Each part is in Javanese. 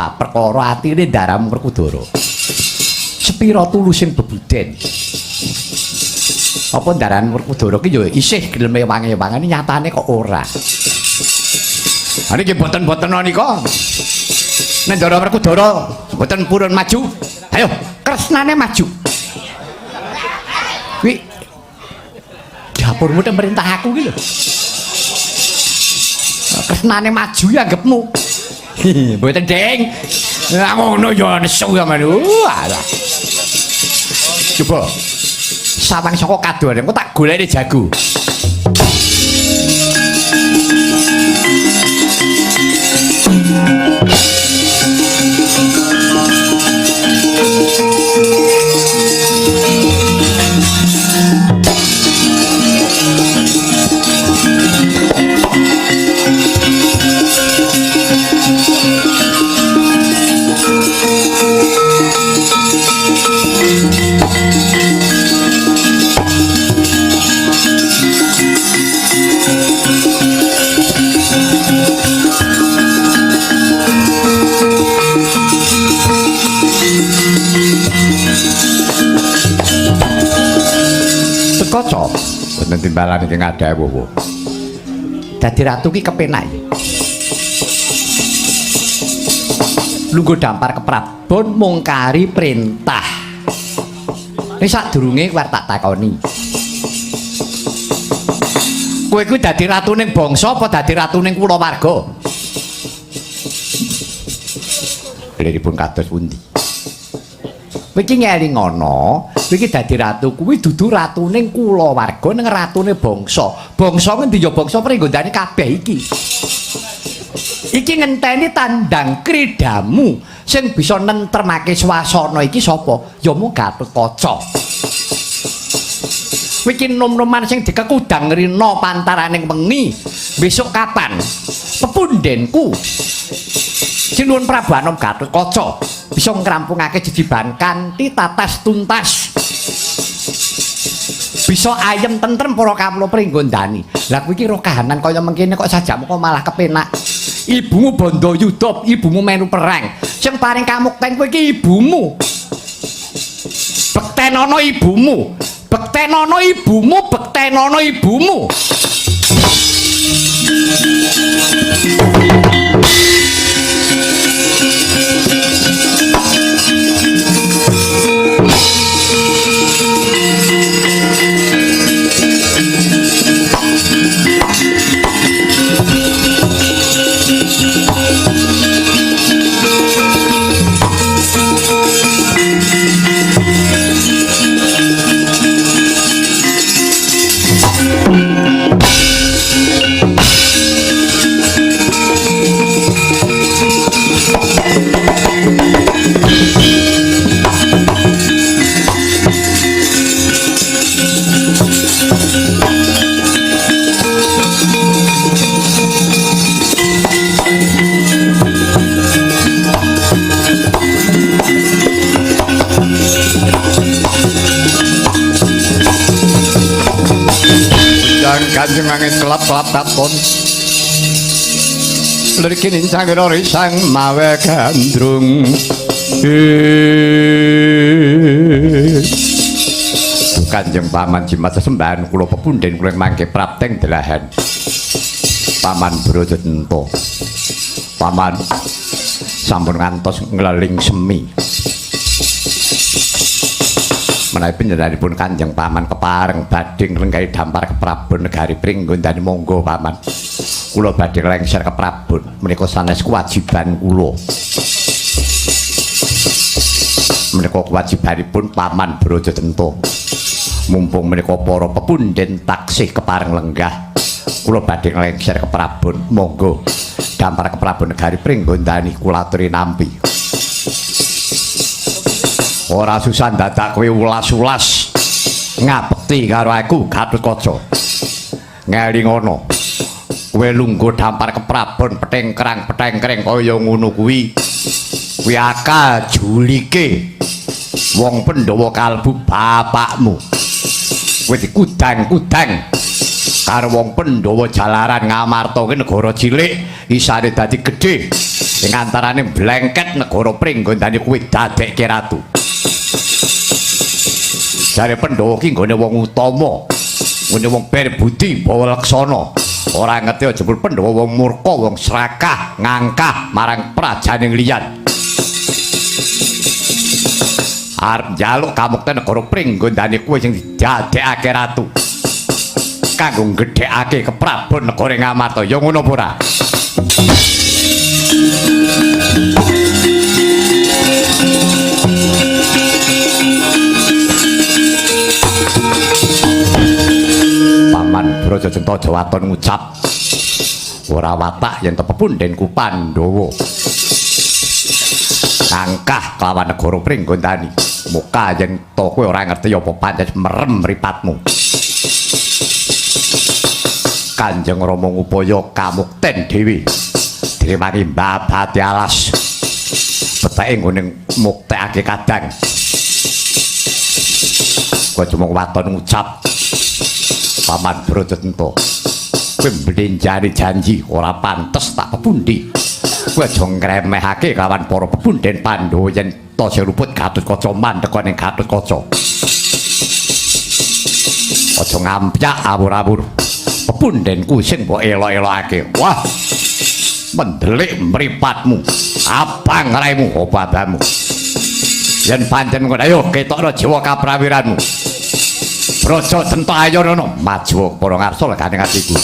bab perkara atine Ndaram Werkudara. Sepira tulusing bebuden. Apa Ndaram Werkudara ki ya isih gelem wangi-wangane nyatane kok ora. Ha niki boten-boten nika. Nek Ndaram Werkudara boten purun maju. Ayo, kresnane maju. Kuwi dapurmu pemerintah aku ki lho. Kresnane maju ya anggapmu. Mboten deng. Lah ngono ya nesu sampean. Walah. Coba sawang saka kadoan engko tak goleki jago. Kaca wonten timbalan iki ngadhawuh. Dadi ratu ki kepenak. Lungguh dampar keprabon mungkari perintah. Nek sadurunge kuwi tak takoni. Kowe kuwi dadi ratu ning bangsa apa dadi ratu ning kulawarga? Liripun kados pundi? Kowe iki ngeling ngono. Iki dadi ratu kuwi dudu ratuning kulawarga ning ratune bangsa. Bangsa ngendi ya bangsa pringgondane kabeh iki. Iki ngenteni tandang kridamu sing bisa nentremake swasana iki sapa? Ya mung Gatotkaca. Kowe iki nom-noman sing dikekudang rina pantaraning wengi. Besok kapan? Pepundhenku. Sinuwun Prabu Anom Gatotkaca bisa ngrampungake jejiban kanthi tatas tuntas. Bisa ayem tentrem para kawula pringgondani. Lah kowe iki ro kahanan kaya mengkene kok sajamu kok malah kepenak. Ibumu Bandayuda, ibumu melu perang. Sing paring kamukten kowe iki ibumu. Bektenono ibumu. Bektenono ibumu, bektenono ibumu. Kanjeng angin kelap-kelap takon lirikinin sangira risang mawe gandrung Kanjeng Paman jimat sesembahan kula pepundhen kula mangke prapteng delahan Paman Brodenta Paman sampun ngantos ngleling semi menawi panjenenganipun Kanjeng Paman kepareng badhe nglenggahi dampar keprabon negari Pringgondani monggo Paman. Kula badhe lengser keprabon menika sanes kewajiban kula. Menika kewajibanipun Paman Brodenta. Mumpung menika para pepundhen taksih kepareng lenggah kula badhe lengser keprabon monggo dampar keprabon negari Pringgondani kula aturi nampi. Ora susah dadak kowe ulas-ulas ngabekti karo aku Gatotkaca. Ngelingono. Kowe lungguh dampar keprabon petengkrang-petengkreng kaya ngono kuwi. Kuwi akal julike wong Pandhawa kalbu bapakmu. Kowe dikudang-kudang karo wong Pandhawa jalaran Ngamarta ki negara cilik isane dadi gedhe. Ing antarane blengket negara Pringgondani kuwi dadekke ratu. Jare Pandhawa ki nggone wong utama, nggone wong berbudi, bawa laksana. Ora ngerti jebul Pandhawa wong murka, wong serakah, ngangkah marang prajaning liyan. Arep njaluk kamukten negara Pringgondani kuwi sing didadekake ratu. Kanggo gedhekake keprabon negara Ngamarta. Ya ngono apa ora? Paman Brajajenta Jawaton ngucap ora watak yen pepundhenku Pandhawa angkah kelawan negara Pringgondani. Muka yen to kowe ora ngerti apa pancen merem mripatmu. Kanjeng Rama ngupaya kamukten dhewe diremangi mbabati alas peteke nggone muktekake kadang. Kowe cuma waton ngucap Paman Brajajenta kowe mblenjani janji ora pantes tak pepundi. Kowe aja ngremehake kawan para pepundhen Pandhawa yen to seruput Gatotkaca mandheg ning Gatotkaca. Aja ngampyak awur-awur. Pepundhenku sing mbok elok-elokake. Wah. Mendelik mripatmu. Abang raimu obadamu. Yen pancen ngono ayo ketokno jiwa kaprawiranmu. Brajajenta ayo rono maju para ngarsa kaning atiku.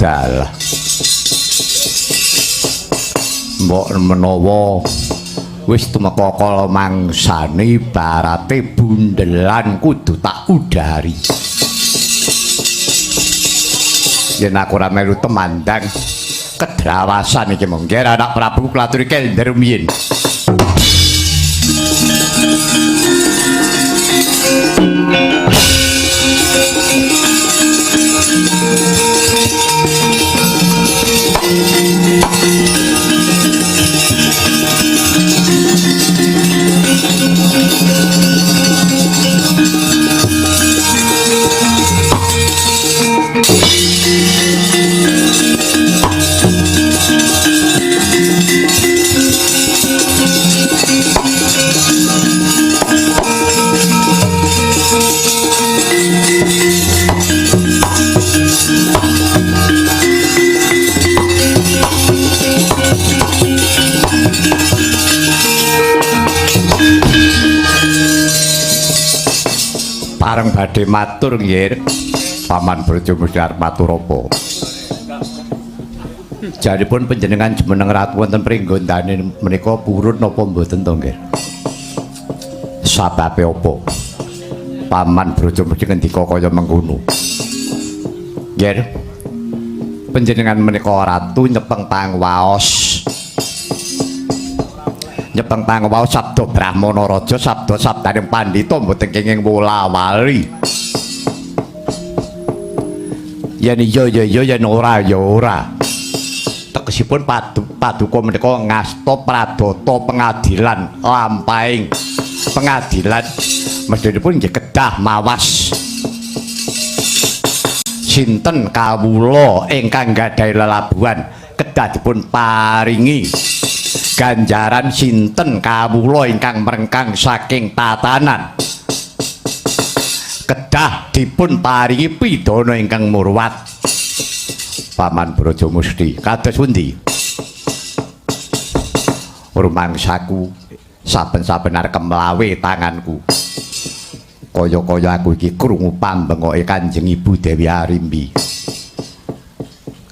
Dalah mbok menawa wis tumeka kala mangsane barate bundelan kudu tak udari yen aku ora melu temandang kedrawasan iki mung kira anak Prabu klaturi kender rumiyin. Pareng badhe matur nggih Paman Brajamusti arep matur apa? Jaripun panjenengan jumeneng ratu wonten pringgondane menika purun napa mboten to nggih? Sababe apa? Paman Brodjomesti ngendika kaya mengkono. Nggih. Panjenengan menika ratu nyepeng pangwaos. Nyepeng pangwaos sabda Brahmana Raja, sabda sabdaning pandhita mboten kenging wola-wali. Yen iya ya iya, yen ora ya ora. Tegesipun paduka menika ngasta pradata pengadilan lampahing pengadilan mesthinipun nggih kedah mawas sinten kawula ingkang gadhahi lelabuhan kedah dipun paringi ganjaran sinten kawula ingkang mrengkang saking tatanan kedah dipun paringi pidana ingkang murwat. Paman Brodjomesti kados pundi? Rumangsaku saben-saben arep mlawe tanganku. Kaya-kaya aku iki krungu pambengoke Kanjeng Ibu Dewi Arimbi.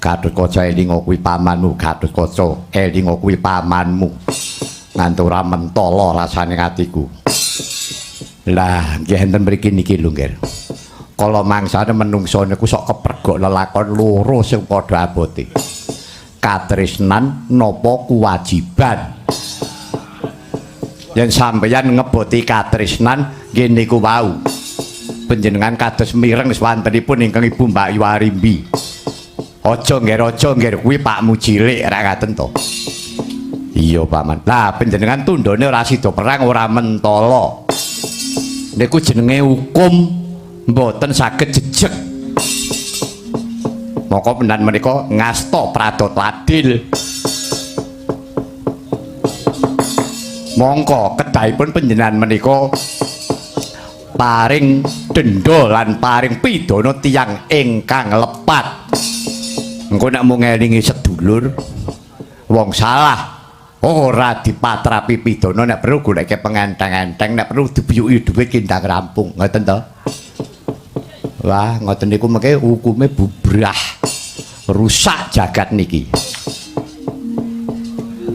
Gatotkaca elinga kuwi pamanmu, Gatotkaca elinga kuwi pamanmu. Nganti ora mentala rasane atiku. Lah, nggih enten mriki niki lho, nggih. Kala mangsane menungsa niku sok kepergok lelakon loro sing padha abote. Katresnan napa kewajiban. Yen sampeyan ngeboti katresnan nggih niku wau. Panjenengan kados mireng swantenipun ingkang Ibu Mbak Warimbi. Aja nggih kuwi pakmu cilik ra ngaten to. Iya, Paman. Lah panjenengan tundhone ora sida perang ora mentala. Niku jenenge hukum mboten saged jejeg. Maka penan menika ngasta pradata adil. Mongko kedahipun panjenengan menika paring denda lan paring pidana tiyang ingkang lepat. Engko nek mung ngelingi sedulur wong salah ora dipatrapi pidana, nek perlu goleke pengenteng-enteng, nek perlu dibiyuki dhuwit kindang rampung, ngoten to? Wah, ngoten niku mengke hukume bubrah. Rusak jagat niki.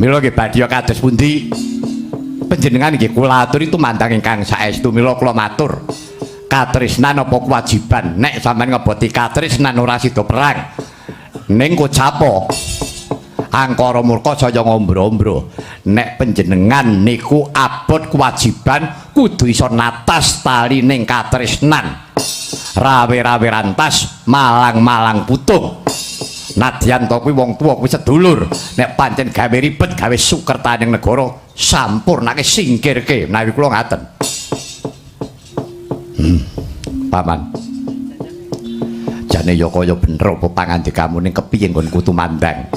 Mila nggih badhe kados pundi? Panjenengan nggih kula aturi tumandang ingkang saestu. Mila kula matur. Katresnan apa kewajiban? Nek sampean ngeboti katresnan ora sida perang. Ning kocapa angkara murka saya ngombro-ombro. Nek panjenengan niku abot kewajiban kudu iso natas tali ning katresnan. Rawe-rawe rantas, malang-malang putung. Nadyan to kuwi wong tuwa kuwi sedulur. Nek pancen gawe ribet, gawe sukertaning negara, sampurnake singkirke. Menawi kula ngaten. Paman. Jane ya kaya bener apa pangandikamu ning kepiye nggonku tumandang.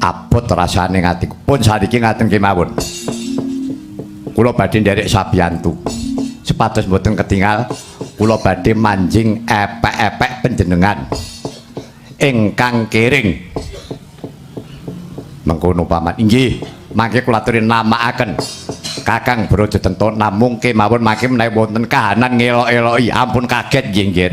Abot rasane ngatiku. Pun saniki ngaten kemawon. Kula badhe nderek sabiyantu. Sepados mboten ketinggal kula badhe manjing epek-epek panjenengan ingkang kiring. Mengkono Paman. Inggih, mangke kula aturi namaaken Kakang Brodjotento namung kemawon mangke menawi wonten kahanan ngelok-eloki. Ampun kaget nggih, nggih.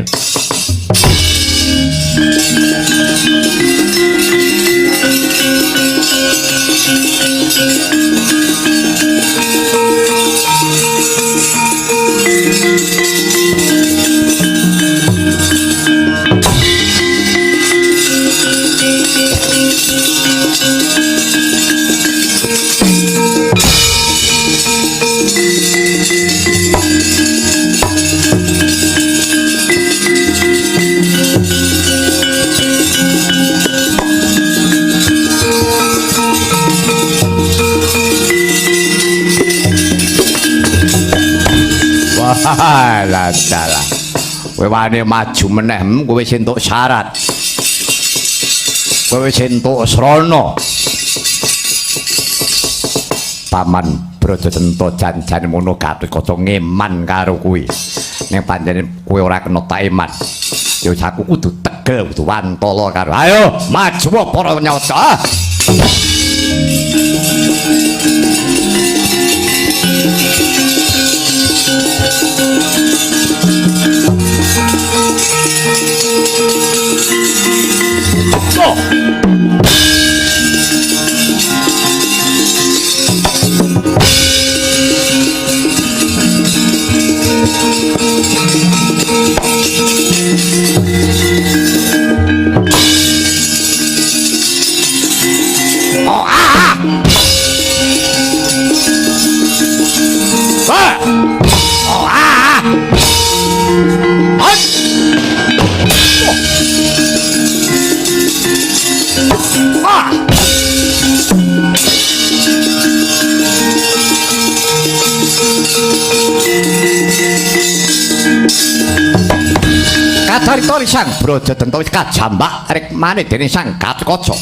Lah dalah. Kowe wani maju meneh, kowe wis entuk syarat. Kowe wis entuk srana. Paman Brodjotento jan-jan mono Gatotkaca ngeman karo kuwi. Ning pancen kowe ora kena tak eman. Ya aku kudu tegel, kudu wantala karo. Ayo maju para nyata. Kacarita Sang Brajadanta wis kajambak rek maneh dening Sang Gatotkaca.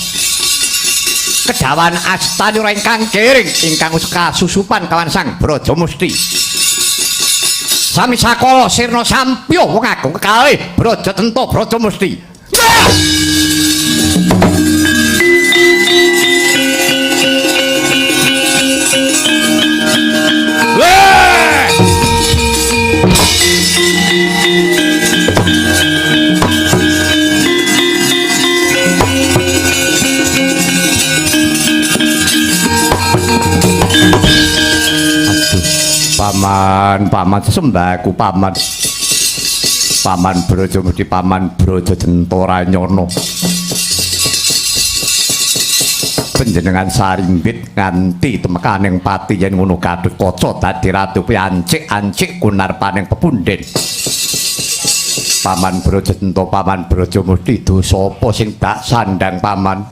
Kedawan astana ingkang kering ingkang kasusupan kawan Sang Brajamusti. Sami sakala sirna sampya wong agung kekalih Brajadanta Brajamusti. Paman sembahku paman Brajamusti paman Brajadanta Ranyana panjenengan sarimbit nganti temekaning pati yen ngono Gatotkaca dadi ratu piancik-ancik kunarpaning pepunden paman Brajadanta paman Brajamusti dosa apa sing dak sandang paman